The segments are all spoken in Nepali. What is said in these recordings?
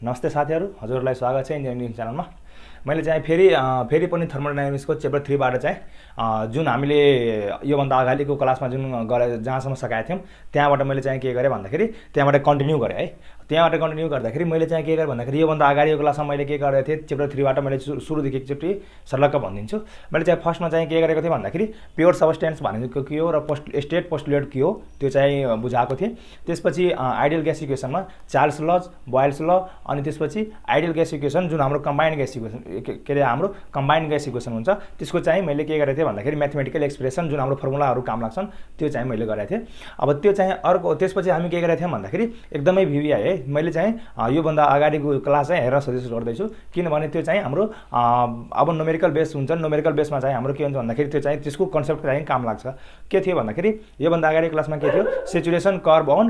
नमस्ते साथीहरु, हजुरलाई स्वागत छ इन्जिनियरिङ च्यानलमा। मैले चाहिँ फेरि पनि थर्मोडायनामिक्सको च्याप्टर 3 बाट चाहिँ जुन हामीले यो भन्दा अगाडिको क्लासमा जुन गरे जहाँसम्म सकाएको थियौं त्यहाँबाट मैले चाहिँ के गरे भन्दाखेरि त्यहाँबाट कन्टिन्यू गरे है। त्यहाँबाट कन्टिन्यू गर्दाखेरि मैले चाहिँ के गरे भन्दाखेरि यो भन्दा अगाडिको क्लासमा मैले के गरेको थिएँ च्याप्टर 3 बाट मैले सुरुदेखि एकचोटी सर्लक्क भनिदिन्छु। मैले चाहिँ फर्स्टमा चाहिँ के गरेको थिएँ भन्दाखेरि प्योर सबस्टेन्स भनेको के हो र स्टेट पोस्टुलेट के हो त्यो चाहिँ बुझाएको थिएँ। त्यसपछि आइडियल ग्यास इक्वेसनमा चार्ल्स लज, बोयल्स ल, अनि त्यसपछि आइडियल ग्यास इक्वेसन जुन हाम्रो कम्बाइन्ड ग्यास इक्वेसन के रे हाम्रो कम्बाइन्ड ग्यास इक्वेसन हुन्छ त्यसको चाहिँ मैले के गरेको थिएँ भन्दाखेरि म्याथमेटिकल एक्सप्रेसन जुन हाम्रो फर्मुलाहरू काम लाग्छन् त्यो चाहिँ मैले गरेको थिएँ। अब त्यो चाहिँ अर्को त्यसपछि हामी के गरेको थियौं भन्दाखेरि एकदमै भिभी आए है। मैले चाहिँ यो भन्दा अगाडिको क्लास चाहिँ हेरेर सजेस्ट गर्दैछु किनभने त्यो चाहिँ हाम्रो अब न्युमेरिकल बेस हुन्छ। न्युमेरिकल बेसमा चाहिँ हाम्रो के हुन्छ भन्दाखेरि त्यो चाहिँ त्यसको कन्सेप्ट चाहिँ काम लाग्छ। के थियो भन्दाखेरि यो भन्दा अगाडिको क्लासमा के थियो saturation curve on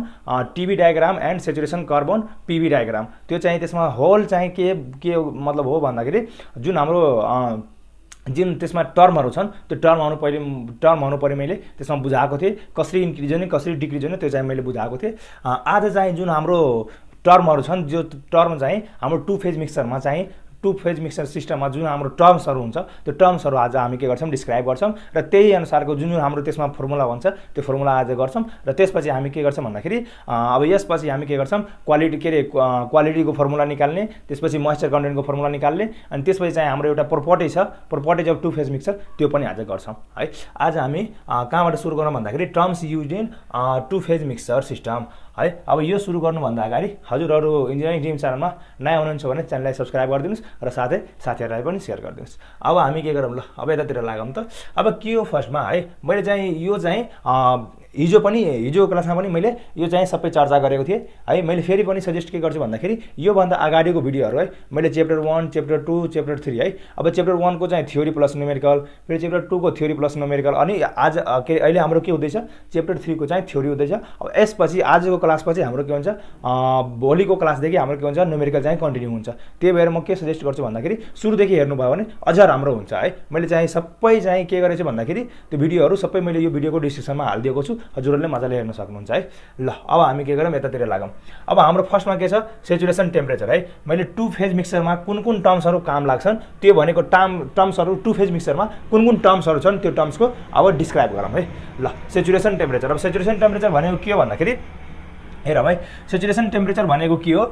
TV diagram and saturation curve on PV diagram. त्यो चाहिँ त्यसमा होल चाहिँ के मतलब हो भन्दाखेरि जुन हाम्रो जुन त्यसमा टर्महरू छन् त्यो टर्म हुनु पर्यो मैले त्यसमा बुझाएको थिएँ कसरी इन्क्रिज हुने कसरी डिक्रिज हुने त्यो चाहिँ मैले बुझाएको थिएँ। आज चाहिँ जुन हाम्रो टर्महरू छन् जो टर्म चाहिँ हाम्रो टु फेज मिक्सरमा चाहिँ टु फेज मिक्सर सिस्टममा जुन हाम्रो टर्म्सहरू हुन्छ त्यो टर्म्सहरू आज हामी के गर्छौं डिस्क्राइब गर्छौं र त्यही अनुसारको जुन हाम्रो त्यसमा फर्मुला भन्छ त्यो फर्मुला आज गर्छौं र त्यसपछि हामी के गर्छौं भन्दाखेरि अब यसपछि हामी के गर्छौं क्वालिटीको फर्मुला निकाल्ने, त्यसपछि मोइस्चर कन्टेन्टको फर्मुला निकाल्ने, अनि त्यसपछि चाहिँ हाम्रो एउटा प्रोपर्टी छ properties of two phase mixture त्यो पनि आज गर्छौं है। आज हामी कहाँबाट सुरु गरौँ भन्दाखेरि terms used in two phase mixture system है। अब यो सुरु गर्नुभन्दा अगाडि हजुरहरू इन्जिनियरिङ टिम च्यानलमा नयाँ हुनुहुन्छ भने च्यानललाई सब्स्क्राइब गरिदिनुस् र साथै साथीहरूलाई पनि शेयर गरिदिनुस्। अब हामी के गरौँ ल अब यतातिर लागौँ त। अब के हो फर्स्टमा है मैले चाहिँ यो चाहिँ हिजो क्लासमा पनि मैले यो चाहिँ सबै चर्चा गरेको थिएँ है। मैले फेरि पनि सजेस्ट के गर्छु भन्दाखेरि यो भन्दा अगाडिको भिडियोहरू है मैले च्याप्टर 1, च्याप्टर 2, च्याप्टर 3 है। अब च्याप्टर 1 को चाहिँ थ्योरी प्लस न्युमेरिकल, फेरि च्याप्टर 2 को थ्योरी प्लस न्युमेरिकल, अनि आज अहिले हाम्रो के हुँदैछ च्याप्टर 3 को चाहिँ थ्योरी हुँदैछ। अब यसपछि आजको क्लासपछि हाम्रो के हुन्छ भोलिको क्लासदेखि हाम्रो के हुन्छ न्युमेरिकल चाहिँ कन्टिन्यू हुन्छ। त्यही भएर म के सजेस्ट गर्छु भन्दाखेरि सुरुदेखि हेर्नुभयो भने अझ राम्रो हुन्छ है। मैले चाहिँ सबै चाहिँ के गरेछु भन्दाखेरि त्यो भिडियोहरू सबै मैले यो भिडियोको डिस्क्रिप्सनमा हालिदिएको छु, हजुरहरूले मजाले हेर्न सक्नुहुन्छ है। ल अब हामी के गरौँ यतातिर लागौँ। अब हाम्रो फर्स्टमा के छ सेचुरेसन टेम्परेचर है। मैले टु फेज मिक्सरमा कुन टर्म्सहरू काम लाग्छन् त्यो भनेको टर्म्सहरू टु फेज मिक्सरमा कुन टर्म्सहरू छन् त्यो टर्म्सको अब डिस्क्राइब गरौँ है। ल सेचुरेसन टेम्परेचर। अब सेचुरेसन टेम्परेचर भनेको के हो भन्दाखेरि हेरौँ है सेचुरेसन टेम्परेचर भनेको के हो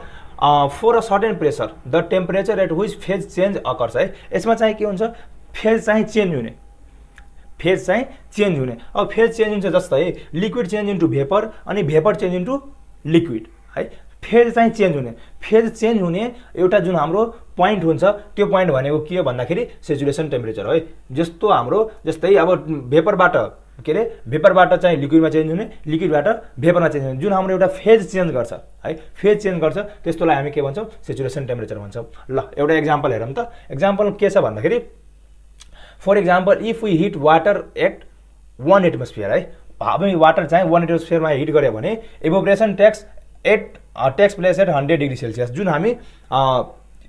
for a certain pressure the temperature at which phase change occurs है। यसमा चाहिँ के हुन्छ फेज चाहिँ चेन्ज हुने, फेज चाहिँ चेन्ज हुने। अब फेज चेन्ज हुन्छ जस्तै लिक्विड चेन्ज इन्टु भेपर अनि भेपर चेन्ज इन्टु लिक्विड है। फेज चाहिँ चेन्ज हुने, फेज चेन्ज हुने एउटा जुन हाम्रो पोइन्ट हुन्छ त्यो पोइन्ट भनेको के हो भन्दाखेरि सेचुरेसन टेम्परेचर हो है। जस्तै अब भेपरबाट चाहिँ लिक्विडमा चेन्ज हुने, लिक्विडबाट भेपरमा चेन्ज हुने जुन हाम्रो एउटा फेज चेन्ज गर्छ है, फेज चेन्ज गर्छ त्यस्तोलाई हामी के भन्छौँ सेचुरेसन टेम्परेचर भन्छौँ। ल एउटा एक्जाम्पल हेरौँ त। एक्जाम्पल के छ भन्दाखेरि for example if we heat water at 1 atmosphere है। हामी वाटर चाहिँ 1 एटमोस्फियरमा हिट गर्यो भने evaporation takes place at 100 degree Celsius. जुन हामी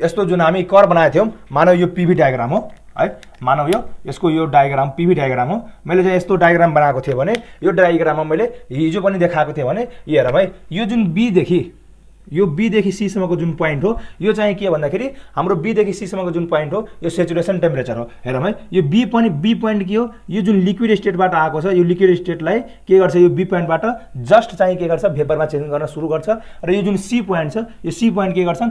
यस्तो जुन हामी कर बनाएको थियौँ मानव यो पीवी डायग्राम हो है, मानव यसको यो डायग्राम पीवी डायग्राम हो। मैले चाहिँ यस्तो डायग्राम बनाएको थिएँ भने यो डायग्राममा मैले हिजो पनि देखाएको थिएँ भने यो हेरौँ है यो जुन बी देखि सी सम्मको जुन पोइन्ट हो यो चाहिँ के भन्दाखेरि हाम्रो बी देखि सी सम्मको जुन पोइन्ट हो यो सेचुरेसन टेम्परेचर हो। हेरौँ है यो बी पोइन्ट के हो यो जुन लिक्विड स्टेटबाट आएको छ यो लिक्विड स्टेटलाई के गर्छ यो बी पोइन्टबाट जस्ट चाहिँ के गर्छ भेपरमा चेन्ज गर्न सुरु गर्छ र यो जुन सी पोइन्ट छ यो सी पोइन्ट के गर्छन्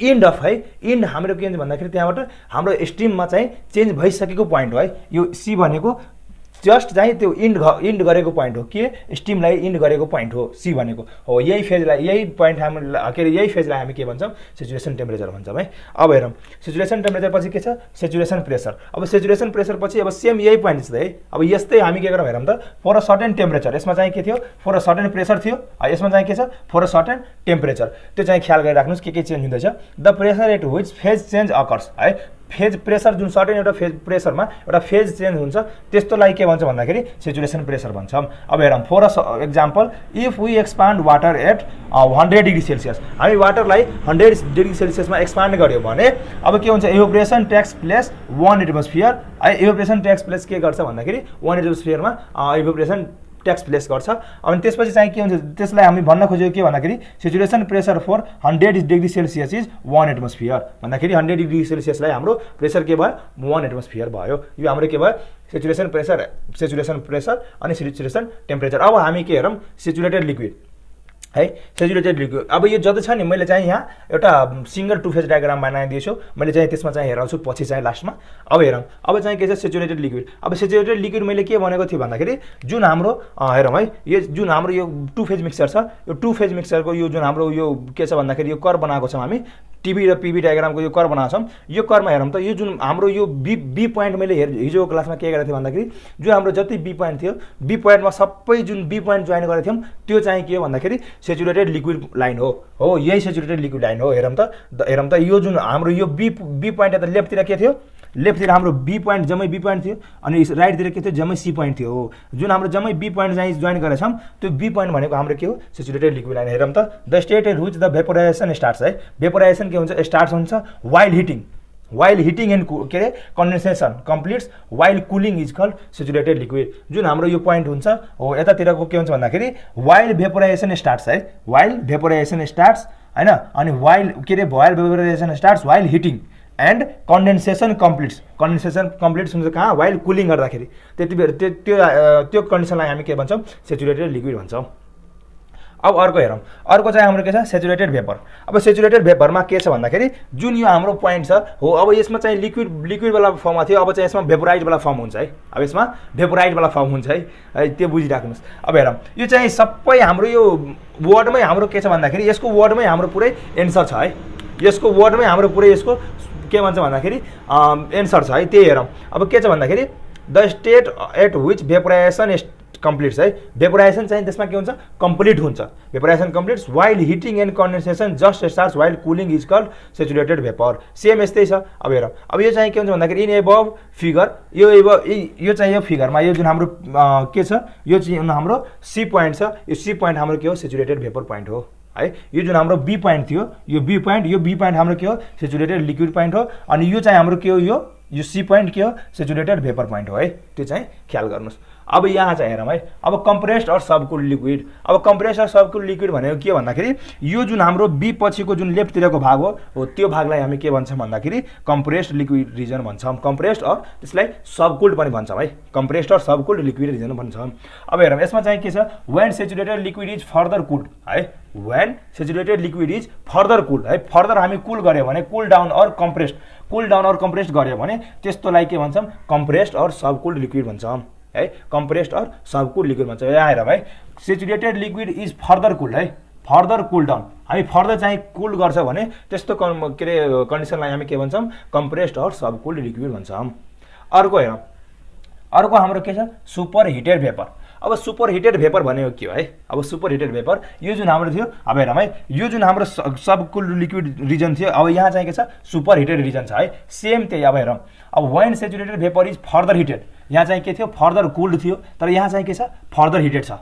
इन्ड अफ है। इन्ड हाम्रो के हुन्छ भन्दाखेरि त्यहाँबाट हाम्रो स्ट्रिममा चाहिँ चेन्ज भइसकेको पोइन्ट हो है। यो सी भनेको जस्ट चाहिँ त्यो इन्ड गरेको पोइन्ट हो के स्टिमलाई इन्ड गरेको पोइन्ट हो सी भनेको हो। यही पोइन्ट यही फेजलाई हामी के भन्छौँ सेचुरेसन टेम्परेचर भन्छौँ है। अब हेरौँ सेचुरेसन टेम्परेचर पछि के छ सेचुरेसन प्रेसर। अब सेचुरेसन प्रेसर पछि अब सेम यही पोइन्ट छ है। अब यस्तै हामी के गरौँ हेरौँ त फर अ सर्टेन टेम्परेचर। यसमा चाहिँ के थियो फर अ सर्टेन प्रेसर थियो, यसमा चाहिँ के छ फर अ सर्टेन टेम्परेचर। त्यो चाहिँ ख्याल गरिराख्नुहोस् के चेन्ज हुँदैछ the pressure at which phase change occurs है। फेज प्रेसर जुन सर्टेन एउटा फेज प्रेसरमा एउटा फेज चेन्ज हुन्छ त्यस्तोलाई के भन्छ भन्दाखेरि सेचुरेसन प्रेसर भन्छौँ। अब हेरौँ for example if we expand water at 100 degree Celsius. हामी वाटरलाई 100 डिग्री सेल्सियसमा एक्सपान्ड गर्यो भने अब के हुन्छ इभोपरेसन टेक्स प्लेस 1 एटमोस्फियर है। इभोपरेसन टेक्स प्लेस के गर्छ भन्दाखेरि 1 एटमोस्फियरमा इभोपरेसन टेक्स्ट प्लेस गर्छ। अनि त्यसपछि चाहिँ के हुन्छ त्यसलाई हामी भन्न खोजेको के भन्दाखेरि saturation pressure for 100 degree Celsius is 1 atmosphere भन्दाखेरि 100 डिग्री सेल्सियसलाई हाम्रो प्रेसर के भयो 1 एटमोस्फियर भयो। यो हाम्रो के भयो सेचुरेसन प्रेसर अनि सेचुरेसन टेम्परेचर। अब हामी के हेरौँ सेचुरेटेड लिक्विड है सेचुरेटेड लिक्विड। अब यो जति छ नि मैले चाहिँ यहाँ एउटा सिंगल टु फेज डायग्राम बनाइदिएछु मैले चाहिँ त्यसमा चाहिँ हेराउँछु पछि चाहिँ लास्टमा। अब हेरौँ अब चाहिँ के छ सेचुरेटेड लिक्विड। अब सेचुरेटेड लिक्विड मैले के भनेको थिएँ भन्दाखेरि जुन हाम्रो हेरौँ है यो जुन हाम्रो यो टु फेज मिक्सचर छ यो टु फेज मिक्सचरको यो जुन हाम्रो यो के छ भन्दाखेरि यो कर्व बनाएको छौँ हामी टिभी र पिभी डायग्रामको यो कर्व बनाएको छौँ। यो कर्वमा हेरौँ त यो जुन हाम्रो यो बी पोइन्ट मैले हिजोको क्लासमा के गरेको थिएँ भन्दाखेरि जुन हाम्रो जति बी पोइन्ट थियो बी पोइन्टमा सबै जुन बी पोइन्ट जोइन गरेको थियौँ त्यो चाहिँ के हो भन्दाखेरि सेचुरेटेड लिक्विड लाइन हो यही सेचुरेटेड लिक्विड लाइन हो। हेरौँ त यो जुन हाम्रो यो बी पोइन्ट यता लेफ्टतिर के थियो लेफ्टतिर हाम्रो बी पोइन्ट जम्मै बी पोइन्ट थियो अनि राइटतिर के थियो जम्मै सी पोइन्ट थियो। जुन हाम्रो जम्मै बी पोइन्ट चाहिँ जोइन गरेका छौँ त्यो बी पोइन्ट भनेको हाम्रो के हो सेचुरेटेड लिक्विड लाइन। हेरौँ त the state at which the vaporization starts है भेपोराइजेसन के हुन्छ स्टार्ट्स हुन्छ वाइल हिटिङ एन्ड के अरे condensation completes while cooling is called saturated liquid. जुन हाम्रो यो पोइन्ट हुन्छ हो यतातिरको के हुन्छ भन्दाखेरि वाइल भेपोराइजेसन स्टार्ट्स है वाइल भेपोराइजेसन स्टार्ट्स होइन अनि वाइल के अरे while vaporization starts while heating and condensation completes हुन्छ कहाँ वाइल कुलिङ गर्दाखेरि त्यति बेर त्यो कन्डिसनलाई हामी के भन्छौँ सेचुरेटेड लिक्विड भन्छौँ। अब अर्को हेरौँ अर्को चाहिँ हाम्रो के छ सेचुरेटेड भेपर। अब सेचुरेटेड भेपरमा के छ भन्दाखेरि जुन यो हाम्रो पोइन्ट छ हो अब यसमा चाहिँ लिक्विड वाला फर्ममा थियो अब चाहिँ यसमा भेपोराइड वाला फर्म हुन्छ है। अब यसमा भेपोराइड वाला फर्म हुन्छ है त्यो बुझिराख्नुहोस्। अब हेरौँ यो चाहिँ सबै हाम्रो यो वर्डमै हाम्रो के छ भन्दाखेरि यसको वर्डमै हाम्रो पुरै एन्सर छ है यसको वर्डमै हाम्रो पुरै यसको के भन्छ भन्दाखेरि एन्सर छ है त्यही हेरौँ। अब के छ भन्दाखेरि the state at which vaporization completes है भेपोराइजेसन चाहिँ त्यसमा के हुन्छ कम्प्लिट हुन्छ vaporization completes while heating and condensation just starts while cooling is called saturated vapour. Same यस्तै छ। अब हेरौँ अब यो चाहिँ के हुन्छ भन्दाखेरि इन एबभ फिगर यो चाहिँ यो फिगरमा यो जुन हाम्रो के छ यो चाहिँ हाम्रो सी पोइन्ट छ यो सी पोइन्ट हाम्रो के हो सेचुरेटेड भेपर पोइन्ट हो है। यो जुन हाम्रो बी पोइन्ट थियो यो बी पोइन्ट हाम्रो के हो सेचुरेटेड लिक्विड पोइन्ट हो अनि यो चाहिँ हाम्रो के हो यो सी पोइन्ट के हो सेचुरेटेड भेपर पोइन्ट हो है त्यो चाहिँ ख्याल गर्नुहोस्। अब यहाँ चाहिँ हेरौँ है अब कम्प्रेस्ड और सबकुल्ड लिक्विड। अब कम्प्रेस्ड और सबकुल्ड लिक्विड भनेको के भन्दाखेरि यो जुन हाम्रो बी पछिको जुन लेफ्टतिरको भाग हो त्यो भागलाई हामी के भन्छौँ भन्दाखेरि कम्प्रेस्ड लिक्विड रिजन भन्छौँ कम्प्रेस्ड और त्यसलाई सबकुल्ड पनि भन्छौँ है कम्प्रेस्ड और सबकुल्ड लिक्विड रिजन भन्छौँ। अब हेरौँ यसमा चाहिँ के छ when saturated liquid is further cooled है when saturated liquid is further cooled है फर्दर हामी कुल गऱ्यो भने कुल डाउन और कम्प्रेस्ड गऱ्यो भने त्यस्तोलाई के भन्छौँ कम्प्रेस्ड और सबकुल्ड लिक्विड भन्छौँ है कम्प्रेस्ड और सबकुल्ड लिक्विड भन्छ। यहाँ हेरौँ है saturated liquid is further cooled है फर्दर कुल डाउन हामी फर्दर चाहिँ कुल गर्छ भने त्यस्तो के अरे कन्डिसनलाई हामी के भन्छौँ कम्प्रेस्ड और सबकुल्ड लिक्विड भन्छौँ। अर्को हेरौँ अर्को हाम्रो के छ सुपर हिटेड भेपर। अब सुपर हिटेड भेपर भनेको के हो है अब सुपर हिटेड भेपर यो जुन हाम्रो थियो अब हेरौँ है यो जुन हाम्रो सबकुल्ड लिक्विड रिजन थियो अब यहाँ चाहिँ के छ सुपर हिटेड रिजन छ है सेम त्यही। अब हेरौँ अब when saturated vapour is further heated यहाँ चाहिँ के थियो फर्दर कुल्ड थियो तर यहाँ चाहिँ के छ फर्दर हिटेड छ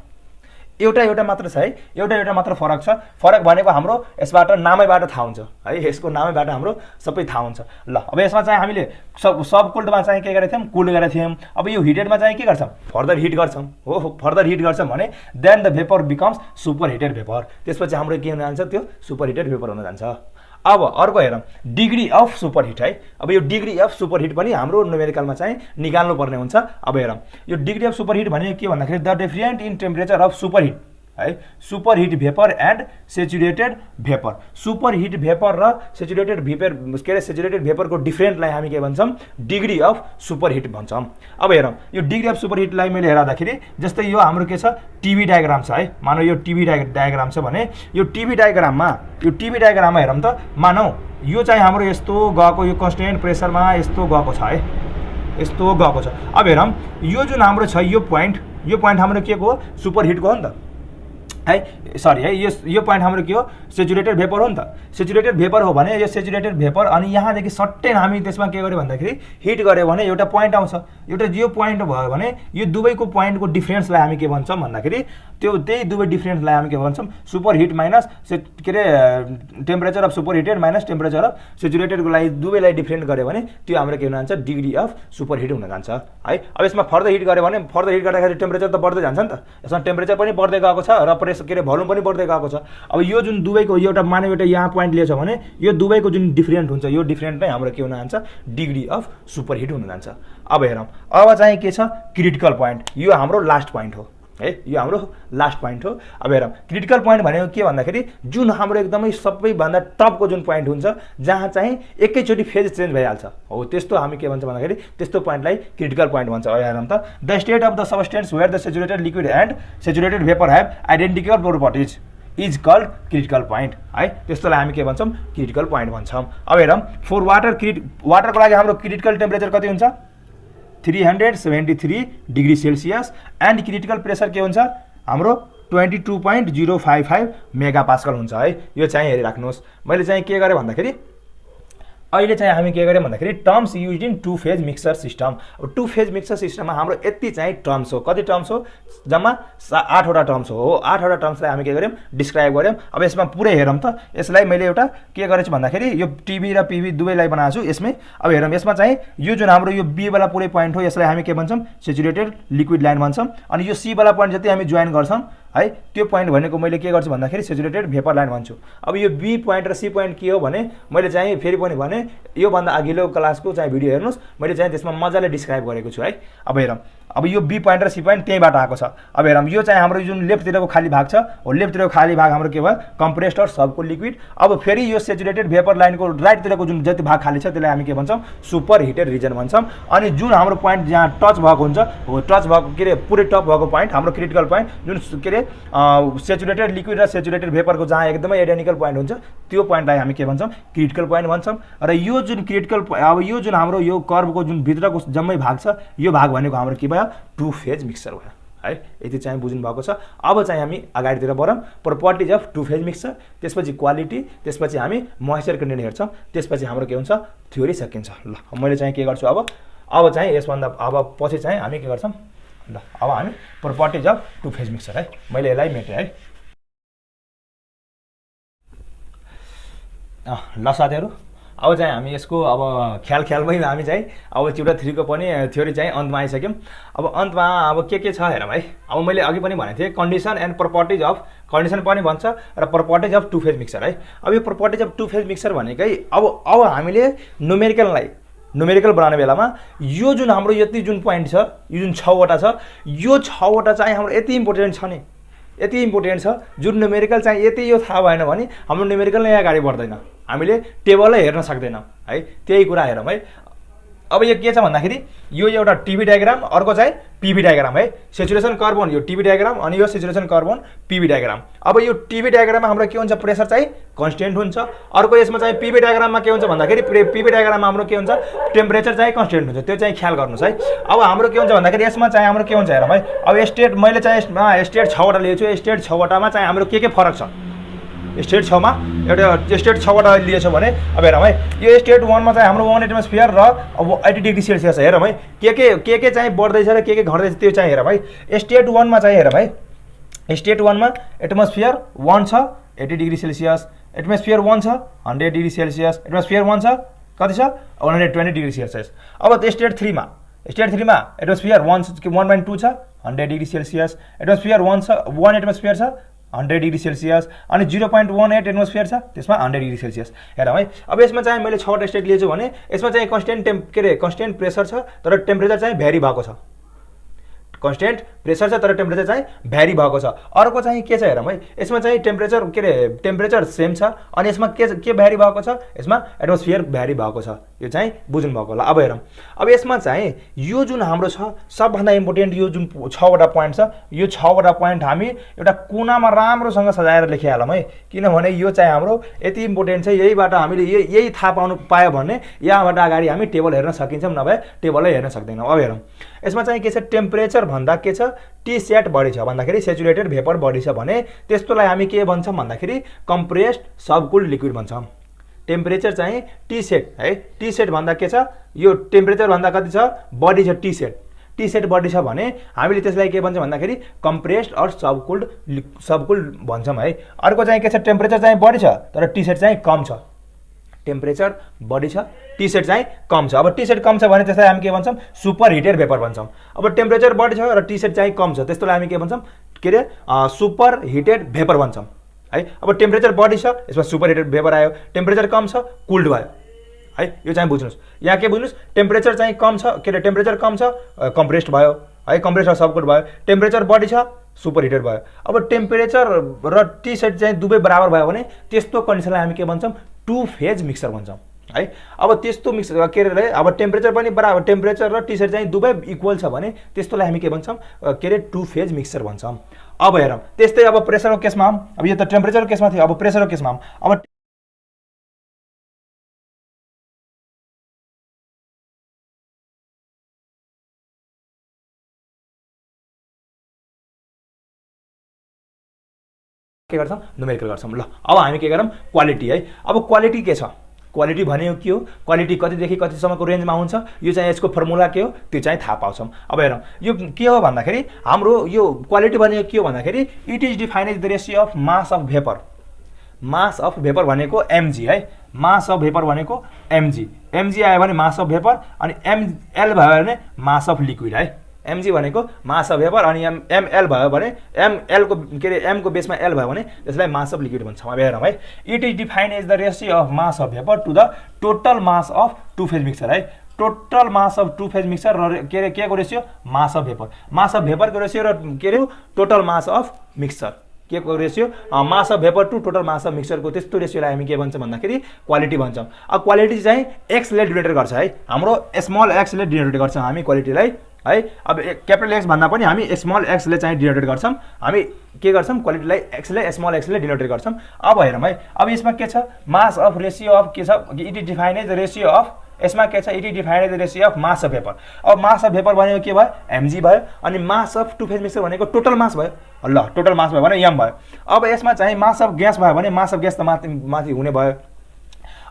एउटा मात्र छ है एउटा मात्र फरक छ। फरक भनेको हाम्रो यसबाट नामैबाट थाहा हुन्छ है यसको नामैबाट हाम्रो सबै थाहा हुन्छ। ल अब यसमा चाहिँ हामीले सब कुल्डमा चाहिँ के गरेको थियौँ कुल्ड गरेको थियौँ। अब यो हिटेडमा चाहिँ के गर्छौँ फर्दर हिट गर्छौँ हो फर्दर हिट गर्छौँ भने then the vapour becomes super heated vapour त्यसपछि हाम्रो के हुन जान्छ त्यो सुपर हिटेड भेपर हुन जान्छ। अब अर्को हेरौँ डिग्री अफ सुपर हिट है अब यो डिग्री अफ सुपर हिट पनि हाम्रो न्युमेरिकलमा चाहिँ निकाल्नु पर्ने हुन्छ। अब हेरौँ यो डिग्री अफ सुपर हिट भनेको के भन्दाखेरि the different in temperature of super heat है super heat vapour and saturated vapour super heat vapour र सेचुरेटेड भेपर के अरे सेचुरेटेड भेपरको डिफरेन्टलाई हामी के भन्छौँ डिग्री अफ सुपर हिट भन्छौँ। अब हेरौँ यो डिग्री अफ सुपर हिटलाई मैले हेर्दाखेरि जस्तै यो हाम्रो के छ टिभी डायग्राम छ है मानौ यो टिभी डायग्राम छ भने यो टिभी डायग्राममा हेरौँ त मानौ यो चाहिँ हाम्रो यस्तो गएको यो कन्स्टेन्ट प्रेसरमा यस्तो गएको छ है यस्तो गएको छ। अब हेरौँ यो जुन हाम्रो छ यो पोइन्ट हाम्रो के को सुपर हिटको हो नि त है सरी है यो पोइन्ट हाम्रो के हो सेचुरेटेड भेपर हो नि त सेचुरेटेड भेपर हो भने यो सेचुरेटेड भेपर अनि यहाँदेखि सट्टै हामी त्यसमा के गर्यो भन्दाखेरि हिट गर्यो भने एउटा पोइन्ट आउँछ एउटा यो पोइन्ट भयो भने यो दुवैको पोइन्टको डिफरेन्सलाई हामी के भन्छौँ भन्दाखेरि त्यो त्यही दुवै डिफरेन्सलाई हामी के भन्छौँ सुपर हिट माइनस के अरे temperature of super heated minus temperature of सेचुरेटेडको लागि दुवैलाई डिफरेन्ट गर्यो भने त्यो हाम्रो के हुन जान्छ डिग्री अफ सुपर हिट हुन जान्छ है अब यसमा फर्दर हिट गर्यो भने फर्दर हिट गर्दाखेरि टेम्परेचर त बढ्दै जान्छ नि त यसमा टेम्परेचर पनि बढ्दै गएको छ र प्रेसर के अरे भोल्युम पनि बढ्दै गएको छ अब यो जुन दुवैको एउटा माने एउटा यहाँ पोइन्ट लिएछ भने यो दुवैको जुन डिफरेन्ट हुन्छ यो डिफरेन्ट नै हाम्रो के हुन जान्छ डिग्री अफ सुपर हिट हुन जान्छ अब हेरौँ अब चाहिँ के छ क्रिटिकल पोइन्ट यो हाम्रो लास्ट पोइन्ट हो है यो हाम्रो लास्ट पोइन्ट हो अब हेरौँ क्रिटिकल पोइन्ट भनेको के भन्दाखेरि जुन हाम्रो एकदमै सबैभन्दा टपको जुन पोइन्ट हुन्छ जहाँ चाहिँ एकैचोटि फेज चेन्ज भइहाल्छ हो त्यस्तो हामी के भन्छ भन्दाखेरि त्यस्तो पोइन्टलाई क्रिटिकल पोइन्ट भन्छ अब हेरौँ त the state of the substance where the saturated liquid and saturated vapour have identical properties is called critical point है त्यस्तोलाई हामी के भन्छौँ क्रिटिकल पोइन्ट भन्छौँ अब हेरौँ फर वाटरको लागि हाम्रो क्रिटिकल टेम्परेचर कति हुन्छ 373 degree Celsius and critical pressure के हुन्छ हाम्रो 22.055 मेगा पास्कल हुन्छ है यो चाहिँ हेरिराख्नुहोस् मैले चाहिँ के गरेँ भन्दाखेरि अहिले चाहिँ हामी के गर्यौं भन्दाखेरि terms used in two phase mixture system अब टु फेज मिक्सर सिस्टममा हाम्रो यति चाहिँ टर्म्स हो कति टर्म्स हो जम्मा 8 वटा टर्म्स हो 8 वटा टर्म्सलाई हामी के गर्यौं डिस्क्राइब गर्यौं अब यसमा पुरै हेरौं त यसलाई मैले एउटा के गरेछु भन्दाखेरि यो टीबी र पीबी दुवैलाई बनाएको छु यसमै अब हेरौं यसमा चाहिँ यो जुन हाम्रो यो बी वाला पुरै पोइन्ट हो यसलाई हामी के भन्छौं सेचुरेटेड लिक्विड लाइन भन्छौं अनि यो सी वाला पोइन्ट जति हामी जोइन गर्छौं है त्यो पोइन्ट भनेको मैले के गर्छु भन्दाखेरि सेचुरेटेड भेपर लाइन भन्छु अब यो बी पोइन्ट र सी पोइन्ट के हो भने मैले चाहिँ फेरि पनि भने यो भन्दा अघिल्लो क्लासको चाहिँ भिडियो हेर्नुस् मैले चाहिँ त्यसमा मजाले डिस्क्राइब गरेको छु है अब हेरौं अब यो बी पोइन्ट र सी पोइन्ट त्यहीबाट आएको छ अब हेरौं यो चाहिँ हाम्रो जुन लेफ्टतिरको खाली भाग छ हो लेफ्टतिरको खाली भाग हाम्रो के भयो कम्प्रेस्ड और सबको लिक्विड अब फेरि यो सेचुरेटेड भेपर लाइनको राइटतिरको जुन जति भाग खाली छ त्यसलाई हामी के भन्छौं सुपर हिटेड रिजन भन्छौं अनि जुन हाम्रो पोइन्ट जहाँ टच भएको हुन्छ हो टच भएको के रे पुरै टप भएको पोइन्ट हाम्रो क्रिटिकल पोइन्ट जुन के रे सेचुरेटेड लिक्विड र सेचुरेटेड भेपरको जहाँ एकदमै आइडेन्टिकल पोइन्ट हुन्छ त्यो पोइन्टलाई हामी के भन्छौं क्रिटिकल पोइन्ट भन्छौं र यो जुन क्रिटिकल अब यो जुन हाम्रो यो कर्वको जुन भित्रको जम्मै भाग छ यो भाग भनेको हाम्रो के भयो टु फेज मिक्सर भयो है यति चाहिँ बुझ्नु भएको छ अब चाहिँ हामी अगाडितिर बढौं properties of two phase mixer त्यसपछि क्वालिटी त्यसपछि हामी मोइस्चर कन्टेन्ट हेर्छौं त्यसपछि हाम्रो के हुन्छ थ्योरी सकिन्छ ल मैले चाहिँ के गर्छु अब चाहिँ यसभन्दा अब पछि चाहिँ हामी के गर्छौं ल अब हामी properties of two phase mixer है मैले यसलाई मेटे है ल साथीहरु अब चाहिँ हामी यसको अब ख्यालमै हामी चाहिँ अब च्याप्टर 3 को पनि थ्योरी चाहिँ अन्तमा आइसक्यौं अब अन्तमा अब के छ हेरौँ है अब मैले अघि पनि भनेथे condition and properties of condition पनि भन्छ र properties of two phase mixer है अब यो properties of two phase mixer भनेकै अब हामीले न्युमेरिकल बनाउने बेलामा यो जुन हाम्रो यति जुन पोइन्ट छ यो जुन 6 वटा छ यो 6 वटा चाहिँ हाम्रो यति इम्पोर्टेन्ट छ नि यति इम्पोर्टेन्ट छ जुन न्युमेरिकल चाहिँ यति यो थाहा भएन भने हाम्रो न्युमेरिकल नै अगाडि बढ्दैन हामीले टेबलै हेर्न सक्दैनौं है त्यही कुरा हेरौँ है अब यो के छ भन्दाखेरि यो एउटा टीबी डायग्राम अर्को चाहिँ पीबी डायग्राम है सेचुरेसन कार्बन यो टीबी डायग्राम अनि यो सेचुरेसन कार्बन पीबी डायग्राम अब यो टीबी डायग्राममा हाम्रो के हुन्छ प्रेसर चाहिँ कन्स्टेन्ट हुन्छ अर्को यसमा चाहिँ पीबी डायग्राममा के हुन्छ भन्दाखेरि पीबी डायग्राममा हाम्रो के हुन्छ टेम्परेचर चाहिँ कन्स्टेन्ट हुन्छ त्यो चाहिँ ख्याल गर्नुस् है अब हाम्रो के हुन्छ भन्दाखेरि यसमा चाहिँ हाम्रो के हुन्छ हेरौँ है अब स्टेट मैले चाहिँ स्टेट 6 वटा लिएको छु स्टेट 6 वटामा चाहिँ हाम्रो के फरक छ स्टेट 6 मा एउटा स्टेट 6 वटा लिएछ भने अब हेरौँ है यो स्टेट 1 मा चाहिँ हाम्रो 1 एटमोस्फियर र अब 80 डिग्री सेल्सियस हेरौँ है के चाहिँ बढ्दै छ र के घट्दै छ त्यो चाहिँ हेरौँ है स्टेट 1 मा चाहिँ हेरौँ है स्टेट 1 मा एटमोस्फियर 1 छ 80 डिग्री सेल्सियस एटमोस्फियर 1 छ 100 डिग्री सेल्सियस एटमोस्फियर 1 छ कति छ 120 डिग्री सेल्सियस अब स्टेट 3 मा एटमोस्फियर 1.2 छ 100 डिग्री सेल्सियस एटमोस्फियर 1 छ 1 एटमोस्फियर छ 100 डिग्री सेल्सियस अनि 0.18 एटमोस्फियर छ त्यसमा 100 डिग्री सेल्सियस हेरौँ है अब यसमा चाहिँ मैले 6 वटा स्टेट लिएछु भने यसमा चाहिँ कन्स्टेन्ट प्रेसर छ तर टेम्परेचर चाहिँ भेरी भएको छ कन्स्टेन्ट प्रेसर छ तर टेम्परेचर चाहिँ भेरी भएको छ अर्को चाहिँ के छ हेरौँ है यसमा चाहिँ टेम्परेचर सेम छ अनि यसमा के भेरी भएको छ यसमा एटमोस्फियर भेरी भएको छ यो चाहिँ बुझ्नु भएको होला अब हेरौँ अब यसमा चाहिँ यो जुन हाम्रो छ सबभन्दा इम्पोर्टेन्ट यो जुन 6 वटा पोइन्ट छ यो 6 वटा पोइन्ट हामी एउटा कुनामा राम्रोसँग सजाएर लेखिहालौँ है किनभने यो चाहिँ हाम्रो यति इम्पोर्टेन्ट छ यहीबाट हामीले यही थाहा पायो भने यहाँबाट अगाडि हामी टेबल हेर्न सकिन्छौँ नभए टेबलै हेर्न सक्दैनौँ अब हेरौँ यसमा चाहिँ के छ टेम्परेचर भन्दा के छ टी सेट बढी छ भन्दाखेरि सेचुरेटेड भेपर बढी छ भने त्यस्तोलाई हामी के भन्छौँ भन्दाखेरि कम्प्रेस्ड सबकुल्ड लिक्विड भन्छौँ। टेम्परेचर चाहिँ टी सेट है, टी सेट भन्दा के छ यो टेम्परेचर भन्दा कति छ बढी छ टी सेट बढी छ भने हामीले त्यसलाई के भन्छौँ भन्दाखेरि कम्प्रेस्ड और सबकुल्ड भन्छौँ है। अर्को चाहिँ के छ टेम्परेचर चाहिँ बढी छ तर टी सेट चाहिँ कम छ, टेम्परेचर बढी छ टी सेट चाहिँ कम छ। अब टी सेट कम छ भने त्यसलाई हामी के भन्छौँ सुपर हिटेड भेपर भन्छौँ। अब टेम्परेचर बढी छ र टी सेट चाहिँ कम छ त्यस्तोलाई हामी के भन्छौँ के अरे सुपर हिटेड भेपर भन्छौँ है। अब टेम्परेचर बढी छ यसमा सुपर हिटेड भेपर आयो, टेम्परेचर कम छ कुल्ड भयो है। यो चाहिँ बुझ्नुहोस्, यहाँ के बुझ्नुहोस् टेम्परेचर चाहिँ कम छ के अरे टेम्परेचर कम छ कम्प्रेस्ड भयो है, कम्प्रेस्ड र सबकुल्ड भयो। टेम्परेचर बढी छ सुपर हिटेड भयो। अब टेम्परेचर र टी सेट चाहिँ दुवै बराबर भयो भने त्यस्तो कन्डिसनलाई हामी के भन्छौँ टु फेज मिक्सर भन्छौँ है। अब त्यस्तो मिक्सर के अरे अब टेम्परेचर पनि बराबर टेम्परेचर र टी सेट चाहिँ दुवै इक्वल छ भने त्यस्तोलाई हामी के भन्छौँ के अरे टु फेज मिक्सर भन्छौँ। अब हेरौँ त्यस्तै अब प्रेसरको केसमा अब यो त टेम्परेचरको केसमा थियो, अब प्रेसरको केसमा अब के गर्छौँ न्युमेरिकल गर्छौँ। ल अब हामी के गरौँ क्वालिटी है। अब क्वालिटी के छ, क्वालिटी भनेको के हो, क्वालिटी कतिदेखि कतिसम्मको रेन्जमा हुन्छ यो चाहिँ यसको फर्मुला के हो त्यो चाहिँ थाहा पाउँछौँ। अब हेरौँ यो के हो भन्दाखेरि हाम्रो यो क्वालिटी भनेको के हो भन्दाखेरि it is defined as the ratio of mass of vapour. Mass of vapour भनेको एमजी है, मास अफ भेपर भनेको एमजी, एमजी आयो भने मास अफ भेपर अनि एमएल भयो भने मास अफ लिक्विड है। एमजी भनेको मास अफ भेपर अनि एमएल भयो भने एमएलको के अरे एमको बेसमा एल भयो भने त्यसलाई मास अफ लिक्विड भन्छौँ। अब हेरौँ है it is defined as the ratio of mass of vapour to the total mass of two phase mixer है। Total mass of two phase mixer र के अरे के को ratio mass of vapour, mass of भेपरको रेसियो र के अरे टोटल मास अफ मिक्सर के को ratio mass of vapour to total mass of मिक्सरको त्यस्तो रेसियोलाई हामी के भन्छौँ भन्दाखेरि क्वालिटी भन्छौँ। अब क्वालिटी चाहिँ एक्सले डिनोटेड गर्छ है, हाम्रो स्मल एक्सले डिनोटेड गर्छौँ हामी क्वालिटीलाई है। अब क्यापिटल एक्स भन्दा पनि हामी स्मल एक्सले चाहिँ डिनोटेड गर्छौँ, हामी के गर्छौँ क्वालिटीलाई एक्सले स्मल एक्सले डिनोटेड गर्छौँ। अब हेरौँ है अब यसमा के छ मास अफ रेसियो अफ के छ it is defined as ratio of यसमा के छ it is defined as ratio of mass of vapour. अब मास अफ भेपर भनेको के भयो एमजी भयो अनि mass of two phase mixture भनेको टोटल मास भयो। ल टोटल मास भयो भने एम भयो। अब यसमा चाहिँ मास अफ ग्यास भयो भने मास अफ ग्यास त माथि हुने भयो।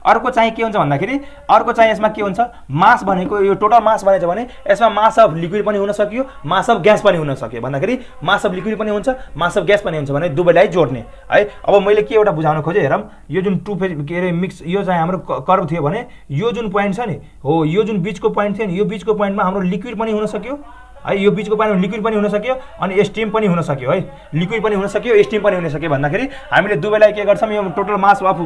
अर्को चाहिँ के हुन्छ भन्दाखेरि अर्को चाहिँ यसमा के हुन्छ मास भनेको यो टोटल मास भनेछ भने यसमा मास अफ लिक्विड पनि हुन सक्यो मास अफ ग्यास पनि हुन सक्यो भन्दाखेरि मास अफ लिक्विड पनि हुन्छ मास अफ ग्यास पनि हुन्छ भने दुवैलाई जोड्ने है। अब मैले के एउटा बुझाउन खोजेँ हेरौँ यो जुन टु फेज के अरे मिक्स यो चाहिँ हाम्रो कर्भ थियो भने यो जुन पोइन्ट छ नि हो यो जुन बिचको पोइन्ट थियो नि यो बिचको पोइन्टमा हाम्रो लिक्विड पनि हुन सक्यो है, यो बिचको पानीमा लिक्विड पनि हुन सक्यो अनि स्टिम पनि हुन सक्यो है, लिक्विड पनि हुन सक्यो स्टिम पनि हुन सक्यो भन्दाखेरि हामीले दुवैलाई के गर्छौँ यो टोटल मास अफ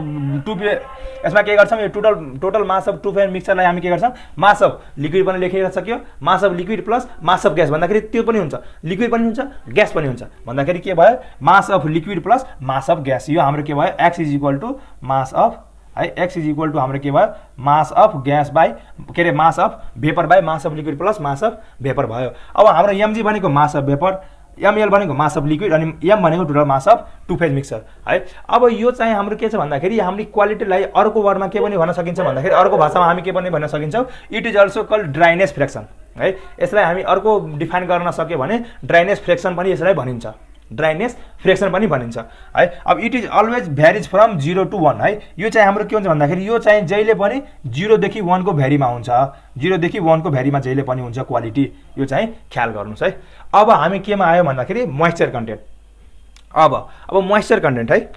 यसमा के गर्छौँ यो total mass of two phase मिक्सरलाई हामी के गर्छौँ मास अफ लिक्विड पनि लेखेर सक्यो mass of liquid plus mass of gas भन्दाखेरि त्यो पनि हुन्छ लिक्विड पनि हुन्छ ग्यास पनि हुन्छ भन्दाखेरि के भयो mass of liquid plus mass of gas. यो हाम्रो के भयो X is equal to mass of है एक्स इज इक्वल टु हाम्रो के भयो मास अफ ग्यास बाई के अरे mass of vapour by mass of liquid plus mass of vapour भयो। अब हाम्रो एमजी भनेको मास अफ भेपर, एमएल भनेको मास अफ लिक्विड अनि एम भनेको total mass of two phase mixer है। अब यो चाहिँ हाम्रो के छ भन्दाखेरि हामीले क्वालिटीलाई अर्को वर्डमा के पनि भन्न सकिन्छ भन्दाखेरि अर्को भाषामा हामी के पनि भन्न सकिन्छौँ it is also called dryness fraction है। यसलाई हामी अर्को डिफाइन गर्न सक्यो भने ड्राइनेस फ्र्याक्सन पनि यसलाई भनिन्छ, ड्राइनेस फ्र्याक्सन पनि भनिन्छ है। अब it is always भ्यारिज from 0 to 1 है। यो चाहिँ हाम्रो के हुन्छ भन्दाखेरि यो चाहिँ जहिले पनि 0 देखि 1 को भ्यारीमा हुन्छ, 0 देखि 1 को भ्यारीमा जहिले पनि हुन्छ क्वालिटी, यो चाहिँ ख्याल गर्नुहोस् है। अब हामी केमा आयो भन्दाखेरि मोइस्चर कन्टेन्ट। अब मोइस्चर कन्टेन्ट है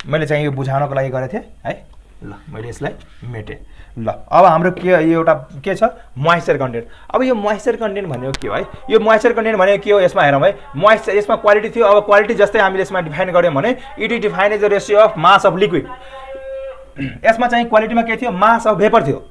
मैले चाहिँ यो बुझाउनको लागि गरेको थिएँ है। ल मैले यसलाई मेटेँ। ल अब हाम्रो के एउटा के छ मोइस्चर कन्टेन्ट। अब यो मोइस्चर कन्टेन्ट भनेको के हो है, यो मोइस्चर कन्टेन्ट भनेको के हो यसमा हेरौँ है। मोइस्चर यसमा क्वालिटी थियो, अब क्वालिटी जस्तै हामीले यसमा डिफाइन गर्यौँ भने it is define as the ratio of mass of liquid. यसमा चाहिँ क्वालिटीमा के थियो मास अफ भेपर थियो,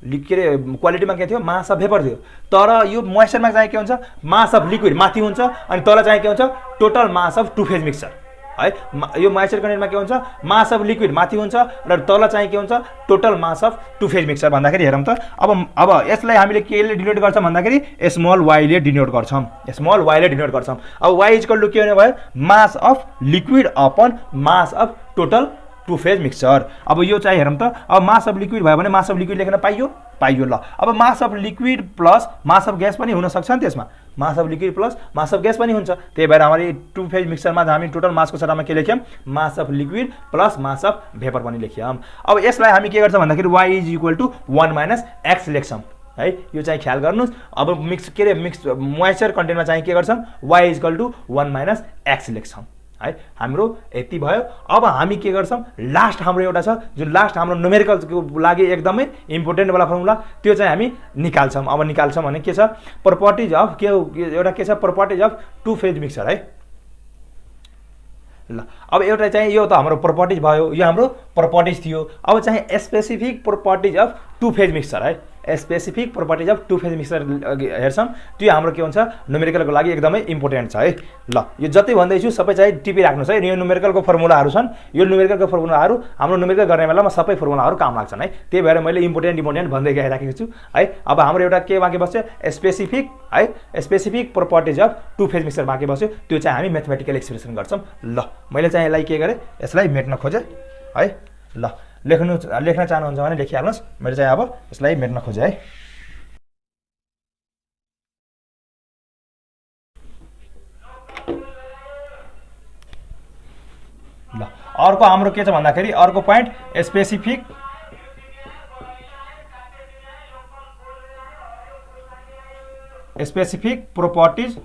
के अरे क्वालिटीमा के थियो मास अफ भेपर थियो, तर यो मोइस्चरमा चाहिँ के हुन्छ मास अफ लिक्विड माथि हुन्छ अनि तल चाहिँ के हुन्छ total mass of two phase mixer है। यो मोइस्चर कन्टेन्टमा के हुन्छ मास अफ लिक्विड माथि हुन्छ र तल चाहिँ के हुन्छ total mass of two phase mixture भन्दाखेरि हेरौँ त। अब यसलाई हामीले केले डिनोट गर्छौँ भन्दाखेरि स्मल वाईले डिनोट गर्छौँ, स्मल वाईले डिनोट गर्छौँ। अब वाई इक्वल टु के हुने भयो mass of liquid upon mass of total two phase mixture. अब यो चाहिँ हेरौँ त, अब मास अफ लिक्विड भयो भने मास अफ लिक्विड लेख्न पाइयो पाइयो। ल अब mass of liquid plus mass of gas पनि हुन सक्छ नि, त्यसमा मास of liquid plus mass of gas पनि हुन्छ। त्यही भएर हाम्रो टु फेज मिक्सचरमा हामी टोटल मासको सट्टामा के लेख्यौँ, mass of liquid plus mass of vapour पनि लेख्यौँ। अब यसलाई हामी के गर्छौँ भन्दाखेरि y is equal to 1 minus x लेख्छौँ है, यो चाहिँ ख्याल गर्नुहोस्। अब मिक्स के अरे मिक्स मोइस्चर कन्टेन्टमा चाहिँ के गर्छौँ, y is equal to 1 minus x लेख्छौँ है। हाम्रो यति भयो। अब हामी के गर्छौँ, लास्ट हाम्रो एउटा छ जुन लास्ट हाम्रो न्युमेरिकलको लागि एकदमै इम्पोर्टेन्ट वाला फर्मुला, त्यो चाहिँ हामी निकाल्छौँ। अब निकाल्छौँ भने के छ, प्रपर्टिज अफ के एउटा के छ, properties of two phase mixture है। ल अब एउटा चाहिँ यो त हाम्रो प्रपर्टिज भयो, यो हाम्रो प्रपर्टिज थियो। अब चाहिँ specific properties of two phase mixture है, specific properties of two phase mixture हेर्छौँ, त्यो हाम्रो के हुन्छ न्युमेरिकलको लागि एकदमै इम्पोर्टेन्ट छ है। ल यो जति भन्दैछु सबै चाहिँ टिपिराख्नुहोस् है, यो न्युमेरिकलको फर्मुलाहरू छन्, यो न्युमेरिकलको फर्मुलाहरू हाम्रो न्युमेरिकल गर्ने बेलामा सबै फर्मुलाहरू काम लाग्छन् है। त्यही भएर मैले इम्पोर्टेन्ट भन्दै गइराखेको छु है। अब हाम्रो एउटा के बाँकी बस्यो, स्पेसिफिक है, specific properties of two phase mixture बाँकी बस्यो, त्यो चाहिँ हामी म्याथमेटिकल एक्सप्रेसन गर्छौँ। ल मैले चाहिँ यसलाई के गरेँ, यसलाई मेट्न खोजेँ है। ल लेख्न चाहनुहुन्छ भने लेखिहाल्नुहोस्, मैले चाहिँ अब यसलाई मेट्न खोजेँ है। ल अर्को हाम्रो के छ भन्दाखेरि, अर्को point specific properties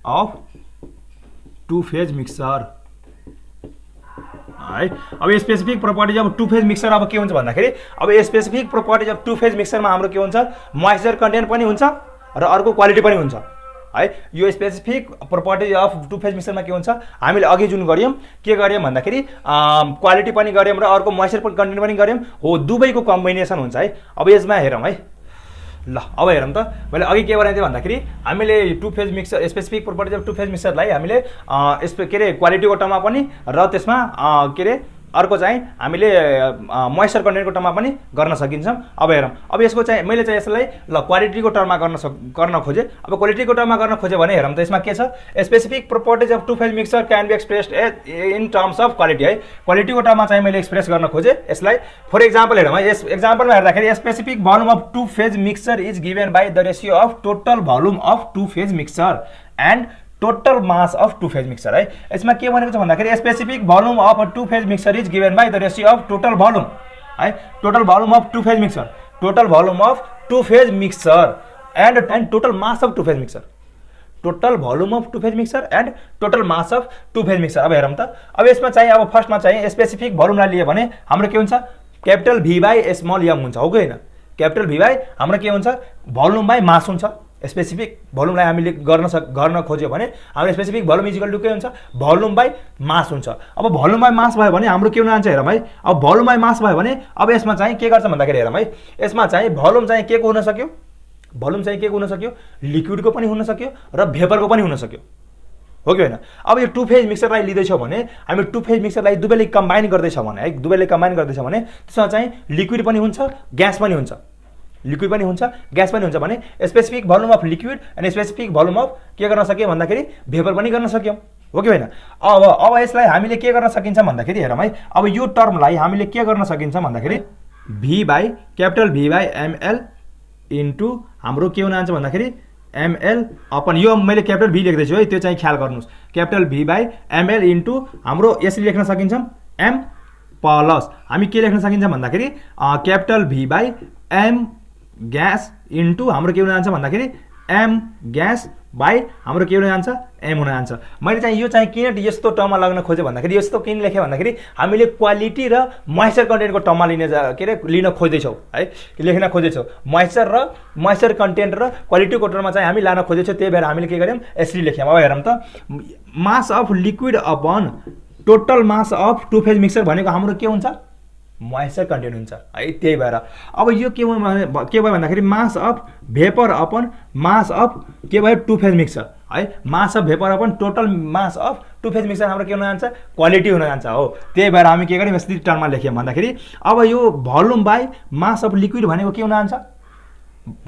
of two phase mixture है। अब specific properties of two phase mixture अब के हुन्छ भन्दाखेरि, अब specific properties of two phase मिक्सचरमा हाम्रो के हुन्छ, मोइस्चर कन्टेन्ट पनि हुन्छ र अर्को क्वालिटी पनि हुन्छ है। यो specific properties of two phase मिक्सचरमा के हुन्छ, हामीले अघि जुन गऱ्यौँ के गऱ्यौँ भन्दाखेरि क्वालिटी पनि गऱ्यौँ र अर्को मोइस्चर कन्टेन्ट पनि गऱ्यौँ हो, दुवैको कम्बिनेसन हुन्छ है। अब यसमा हेरौँ है। ल अब हेरौँ त, मैले अघि के भनेको थिएँ भन्दाखेरि हामीले two phase mixture specific properties of two phase मिक्सचरलाई हामीले के अरे क्वालिटीको टर्ममा पनि र त्यसमा के अरे अर्को चाहिँ हामीले मोइस्चर कन्टेन्टको टर्ममा पनि गर्न सकिन्छौँ। अब हेरौँ, अब यसको चाहिँ मैले चाहिँ यसलाई ल क्वालिटीको टर्ममा गर्न खोजेँ। अब क्वालिटीको टर्ममा गर्न खोजेँ भने हेरौँ त, यसमा के छ, specific properties of two phase mixture can be expressed in terms of quality है। क्वालिटीको टर्ममा चाहिँ मैले एक्सप्रेस गर्न खोजेँ यसलाई। फर इक्जाम्पल हेरौँ है, यस इक्जाम्पलमा हेर्दाखेरि specific volume of two phase mixture is given by the ratio of total volume of two phase mixture and total mass of two phase mixture है। यसमा के भनेको छ भन्दाखेरि, specific volume of two phase mixture is given by the ratio of total volume है, total volume of two phase mixture, total volume of two phase mixture and total mass of two phase mixture, total volume of two phase mixture and total mass of two phase mixture. अब हेरौँ त, अब यसमा चाहिँ अब फर्स्टमा चाहिँ स्पेसिफिक भोल्युमलाई लियो भने हाम्रो के हुन्छ, capital V by small M हुन्छ हो कि होइन। क्यापिटल भी बाई हाम्रो के हुन्छ, भोल्युम बाई मास हुन्छ। स्पेसिफिक भोल्युमलाई हामीले गर्न खोज्यो भने हाम्रो specific volume is equal to के हुन्छ, भोल्युम बाई मास हुन्छ। अब भोल्युम बाई मास भयो भने हाम्रो के हुन जान्छ हेरौँ है। अब भोल्युम बाई मास भयो भने अब यसमा चाहिँ के गर्छ भन्दाखेरि हेरौँ है, यसमा चाहिँ भोल्युम चाहिँ के को हुन सक्यो, भोल्युम चाहिँ के को हुन सक्यो, लिक्विडको पनि हुन सक्यो र भेपरको पनि हुन सक्यो हो कि होइन। अब यो टु फेज मिक्सचरलाई लिँदैछौँ भने हामी टु फेज मिक्सचरलाई दुवैले कम्बाइन गर्दैछौँ भने है, दुवैले कम्बाइन गर्दैछौँ भने त्यसमा चाहिँ लिक्विड पनि हुन्छ ग्यास पनि हुन्छ, लिक्विड पनि हुन्छ ग्यास पनि हुन्छ भने specific volume of liquid and specific volume of के गर्न सक्यौँ भन्दाखेरि भेपर पनि गर्न सक्यौँ हो कि होइन। अब यसलाई हामीले के गर्न सकिन्छ भन्दाखेरि हेरौँ है, अब यो टर्मलाई हामीले के गर्न सकिन्छ भन्दाखेरि V by capital V by ML into हाम्रो के हुन जान्छ भन्दाखेरि एमएल अपन, यो मैले क्यापिटल भी लेख्दैछु है, त्यो चाहिँ ख्याल गर्नुहोस्, capital V by ML into हाम्रो यसरी लेख्न सकिन्छौँ एम प्लस हामी के लेख्न सकिन्छ भन्दाखेरि capital V by M gas into हाम्रो के हुन जान्छ भन्दाखेरि एम ग्यास बाई हाम्रो के हुन जान्छ, एम हुन जान्छ। मैले चाहिँ यो चाहिँ किन यस्तो टर्ममा लाग्न खोजेँ भन्दाखेरि, यस्तो किन लेखेँ भन्दाखेरि हामीले क्वालिटी र मोइस्चर कन्टेन्टको टर्ममा लिन खोज्दैछौँ है, लेख्न खोजेछौँ। मोइस्चर कन्टेन्ट र क्वालिटीको टर्ममा चाहिँ हामी लान खोजेछौँ, त्यही भएर हामीले के गर्यौँ यसरी लेख्यौँ। अब हेरौँ त, mass of liquid upon total mass of two phase mixture भनेको हाम्रो के हुन्छ, मोइस्चर कन्टेन्ट हुन्छ है। त्यही भएर अब यो के भयो भन्दाखेरि mass of vapour upon mass of के भयो टु फेज मिक्सचर है, mass of vapour upon total mass of two phase mixture हाम्रो के हुन जान्छ, क्वालिटी हुन जान्छ हो। त्यही भएर हामी के गर्यौँ यसरी टर्ममा लेख्यौँ भन्दाखेरि अब यो volume by mass of liquid भनेको के हुन जान्छ,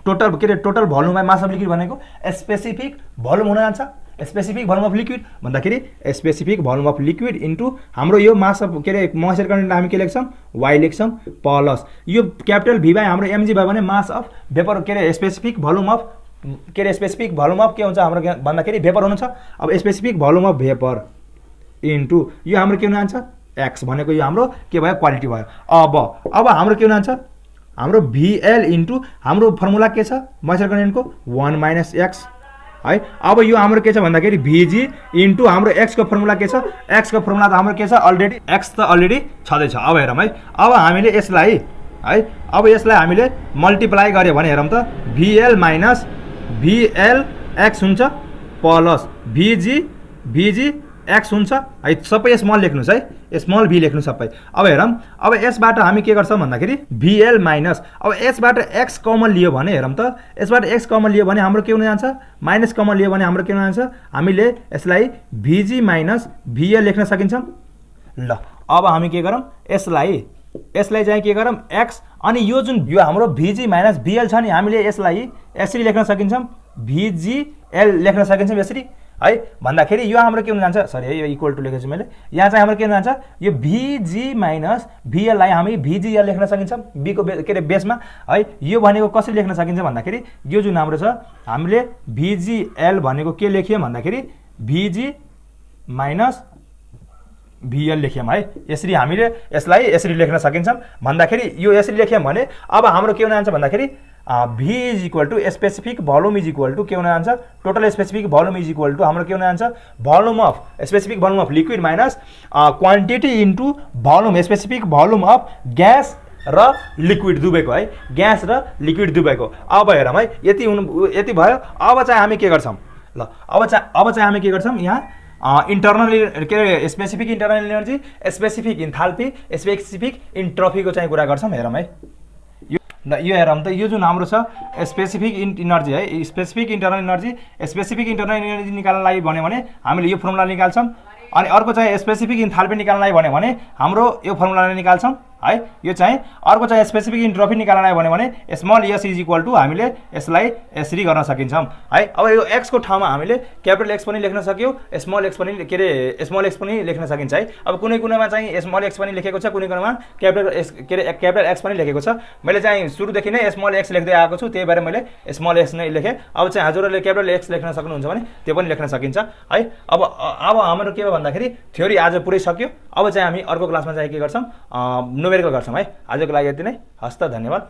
टोटल के अरे total volume by mass of liquid भनेको स्पेसिफिक भोल्युम हुन जान्छ स्पेसिफिक भोल्युम अफ लिक्विड भन्दाखेरि specific volume of liquid into हाम्रो यो मास अफ के अरे मोइस्चर कन्टेन्ट हामी के लेख्छौँ y लेख्छौँ प्लस यो क्यापिटल V बाई हाम्रो mg भयो भने मास अफ भेपर के अरे स्पेसिफिक भोल्युम अफ के अरे स्पेसिफिक भोल्युम अफ के हुन्छ हाम्रो भन्दाखेरि भेपर हुनुहुन्छ। अब specific volume of vapour into यो हाम्रो के हुन जान्छ x भनेको यो हाम्रो के भयो क्वालिटी भयो। अब हाम्रो के हुन जान्छ हाम्रो VL इन्टु हाम्रो फर्मुला के छ मोइस्चर कन्टेन्टको 1 माइनस x है। अब यो हाम्रो के छ भन्दाखेरि VG इन्टु हाम्रो x को फर्मुला के छ x को फर्मुला त हाम्रो के छ अलरेडी x त अलरेडी छँदैछ। अब हेरौँ है अब हामीले यसलाई है अब यसलाई हामीले मल्टिप्लाई गऱ्यो भने हेरौँ त VL माइनस VL x हुन्छ प्लस VG x हुन्छ है सबै स्मल लेख्नुस् है स्मल v लेख्नु सबै। अब हेरौँ अब यसबाट हामी के गर्छौँ भन्दाखेरि VL माइनस अब यसबाट x कमन लियो भने हेरौँ त यसबाट x कमन लियो भने हाम्रो के हुन जान्छ माइनस कमन लियो भने हाम्रो के हुन जान्छ हामीले यसलाई VG माइनस VL लेख्न सकिन्छौँ। ल अब हामी के गरौँ यसलाई चाहिँ के गरौँ x अनि यो जुन यो हाम्रो VG माइनस VL छ नि हामीले यसलाई यसरी लेख्न सकिन्छौँ VGL लेख्न सकिन्छौँ यसरी है भन्दाखेरि यो हाम्रो के हुन जान्छ सरी है यो इक्वल टु लेखेको छु मैले यहाँ चाहिँ हाम्रो के हुन जान्छ यो VG माइनस VL लाई हामी VGL लेख्न सकिन्छौँ b को के अरे बेसमा है। यो भनेको कसरी लेख्न सकिन्छ भन्दाखेरि यो जुन हाम्रो छ हामीले VGL भनेको के लेख्यौँ भन्दाखेरि VG माइनस VL लेख्यौँ है यसरी हामीले यसलाई यसरी लेख्न सकिन्छौँ भन्दाखेरि यो यसरी लेख्यौँ भने अब हाम्रो के हुन जान्छ भन्दाखेरि V is equal to specific volume is equal to के हुन जान्छ total specific volume is equal to हाम्रो के हुन जान्छ volume of specific volume of liquid minus quantity into volume specific volume of gas र लिक्विड दुवैको है ग्यास र लिक्विड दुवैको। अब हेरौँ है यति भयो। अब चाहिँ हामी के गर्छौँ ल अब चाहिँ हामी के गर्छौँ यहाँ इन्टरनल के अरे specific internal energy specific enthalpy specific इन्ट्रोफीको चाहिँ कुरा गर्छौँ। हेरौँ है यो हेरौँ त यो जुन हाम्रो छ स्पेसिफिक इनर्जी है specific internal energy specific internal energy निकाल्नलाई भन्यो भने हामीले यो फर्मुला निकाल्छौँ अनि अर्को चाहिँ स्पेसिफिक इन्थाल्पी निकाल्नलाई भन्यो भने हाम्रो यो फर्मुला निकाल्छौँ है। यो चाहिँ अर्को चाहिँ स्पेसिफिक इन्ट्रोफी निकाल्नलाई भन्यो भने small s is equal to हामीले यसलाई यसरी गर्न सकिन्छौँ है। अब यो x को ठाउँमा हामीले क्यापिटल x पनि लेख्न सक्यौँ स्मल x पनि के अरे स्मल x पनि लेख्न सकिन्छ है। अब कुनै कुनैमा चाहिँ स्मल x पनि लेखेको छ कुनै कुनैमा क्यापिटल x पनि लेखेको छ। मैले चाहिँ सुरुदेखि नै स्मल x लेख्दै आएको छु त्यही भएर मैले स्मल x नै लेखेँ। अब चाहिँ हजुरहरूले क्यापिटल x लेख्न सक्नुहुन्छ भने त्यो पनि लेख्न सकिन्छ है। अब हाम्रो के हो भन्दाखेरि थ्योरी आज पुरै सक्यो। अब चाहिँ हामी अर्को क्लासमा चाहिँ के गर्छौँ न्युमेरिकल गर्छौँ है। आजको लागि यति नै हस्त धन्यवाद।